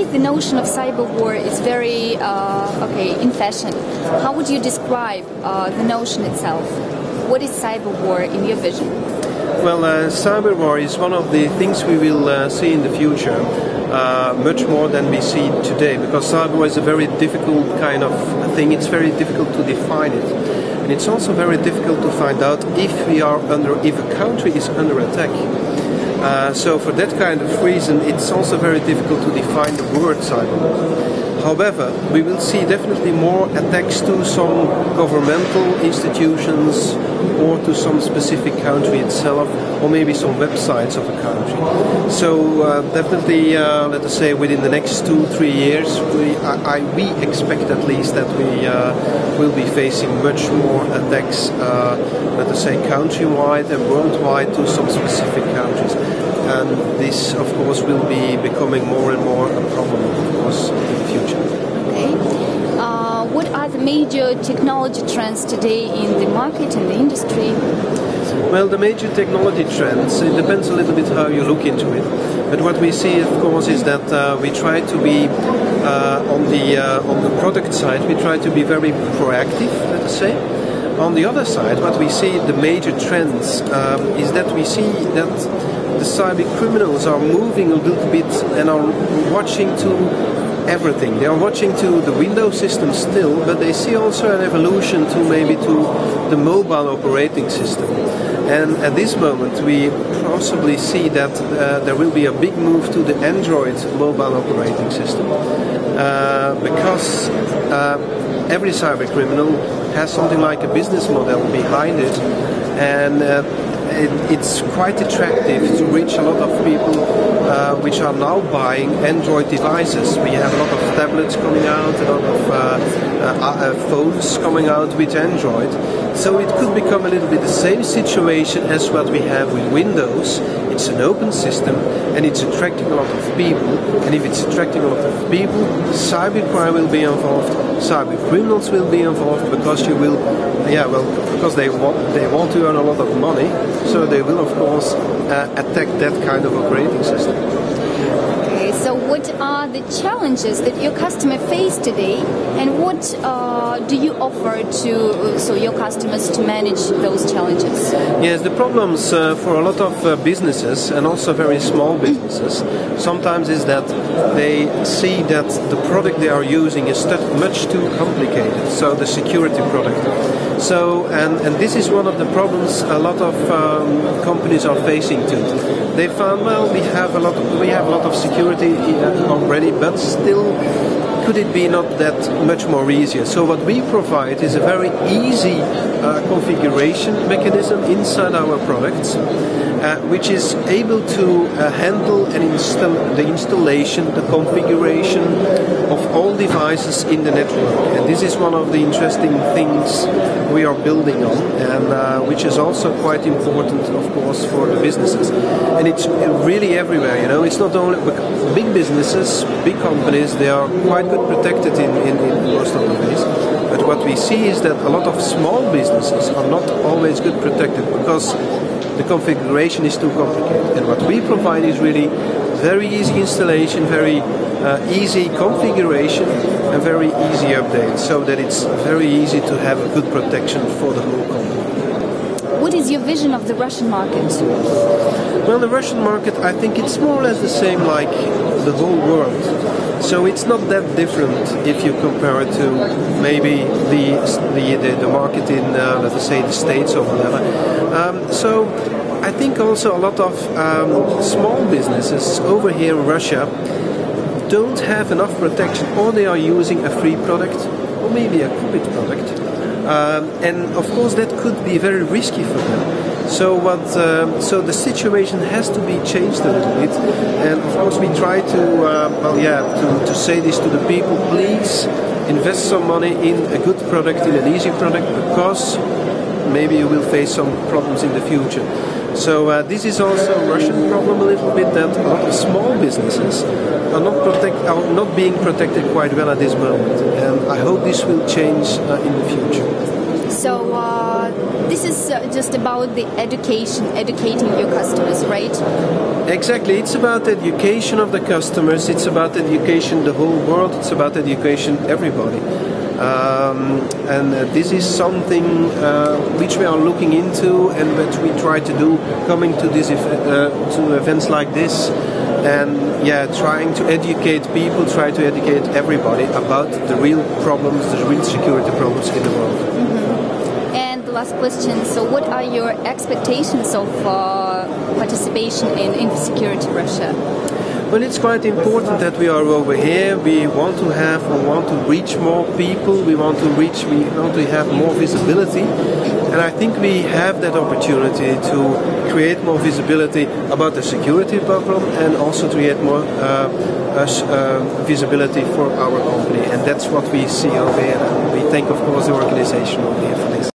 Nowadays, the notion of cyber war is very in fashion. How would you describe the notion itself? What is cyber war in your vision? Well, cyber war is one of the things we will see in the future, much more than we see today, because cyber war is a very difficult kind of thing. It's very difficult to define it, and it's also very difficult to find out if a country is under attack. So for that kind of reason, it's also very difficult to define the word cyber war. However, we will see definitely more attacks to some governmental institutions or to some specific country itself, or maybe some websites of a country. So definitely, let us say, within the next 2-3 years, we expect at least that we will be facing much more attacks, let us say, countrywide and worldwide to some specific countries. And this, of course, will be becoming more and more a problem, of course, in the future. Okay. What are the major technology trends today in the market and the industry? Well, the major technology trends, it depends a little bit how you look into it. But what we see, of course, is that we try to be, on the product side, we try to be very proactive, let us say. On the other side, what we see, the major trends, is that we see that the cyber criminals are moving a little bit and are watching to everything. They are watching to the Windows system still, but they see also an evolution to maybe to the mobile operating system. And at this moment, we possibly see that there will be a big move to the Android mobile operating system, because every cyber criminal has something like a business model behind it, and it's quite attractive to reach a lot of people which are now buying Android devices. We have a lot of tablets coming out, a lot of phones coming out with Android. So it could become a little bit the same situation as what we have with Windows. It's an open system and it's attracting a lot of people. And if it's attracting a lot of people, cybercrime will be involved, cyber criminals will be involved, because because they want to earn a lot of money. So they will, of course, attack that kind of operating system. Okay, so what are the challenges that your customer face today, and what do you offer to your customers to manage those challenges? Yes, the problems for a lot of businesses, and also very small businesses, sometimes is that they see that the product they are using is much too complicated, so the security product. So, and this is one of the problems a lot of companies are facing too. They found, well, we have a lot of security already, but still, could it be not that much more easier? So what we provide is a very easy configuration mechanism inside our products, which is able to handle and install the installation, the configuration of all devices in the network. And this is one of the interesting things we are building on, and which is also quite important, of course, for the businesses. And it's really everywhere, you know. It's not only big businesses, big companies, they are quite good protected in most of the ways. But what we see is that a lot of small businesses are not always good protected because the configuration is too complicated. And what we provide is really very easy installation, very easy configuration, and very easy update, so that it's very easy to have a good protection for the whole company. What is your vision of the Russian market? Well, the Russian market, I think it's more or less the same like the whole world. So it's not that different if you compare it to maybe the market in, let us say, the States or whatever. So I think also a lot of small businesses over here in Russia don't have enough protection, or they are using a free product or maybe a copied product. And of course that could be very risky for them. So the situation has to be changed a little bit, and of course we try to say this to the people: please invest some money in a good product, in an easy product, because maybe you will face some problems in the future. So this is also a Russian problem a little bit, that a lot of small businesses are not being protected quite well at this moment, and I hope this will change in the future. So this is just about the educating your customers, right? Exactly. It's about education of the customers. It's about education the whole world. It's about education everybody. And this is something which we are looking into and which we try to do, coming to this to events like this, and trying to educate people, try to educate everybody about the real problems, the real security problems in the world. Mm-hmm. And the last question, so what are your expectations of participation in InfoSecurity Russia? Well, it's quite important that we are over here. We want to reach more people. We want to have more visibility. And I think we have that opportunity to create more visibility about the security problem and also to create more visibility for our company. And that's what we see over here. We thank, of course, the organization over here for this.